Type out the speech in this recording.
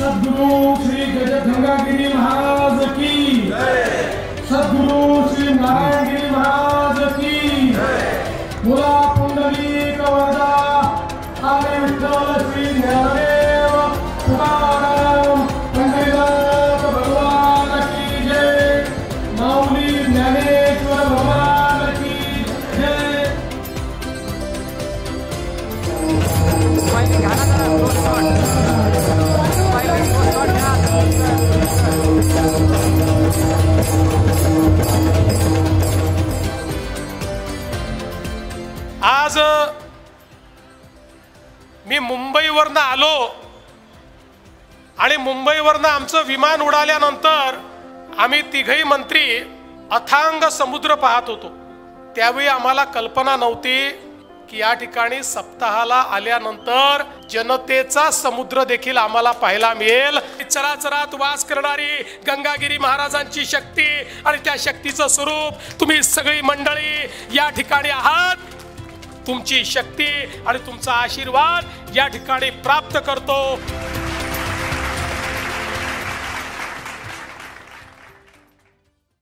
सद्गुरु श्री गंगागिरी महाराज की जय। सद्गुरु श्री नारायणगिरी महाराज की जय। मुला पुंडलिक वरदा आणि विठ्ठल श्री ज्ञानदेव तुकाराम पंढरीनाथ भगवान की जय। माऊली ज्ञानेश्वर भगवान की जय। आज मी मुंबईवरनं आलो आणि मुंबईवरनं आमचं विमान उडाल्यानंतर आम्ही तिघही मंत्री अथांग समुद्र पाहत होतो। त्यावेळी आम्हाला कल्पना नव्हती की या ठिकाणी सप्ताहाला आल्यानंतर जनतेचा समुद्र देखील आम्हाला पाहायला मिळेल। चराचरात वास करणारी गंगागिरी महाराजांची शक्ती आणि त्या शक्तीचं स्वरूप तुम्ही सगळी मंडळी या ठिकाणी आहात। तुमची शक्ती आणि तुमचा आशीर्वाद या ठिकाणी प्राप्त करतो।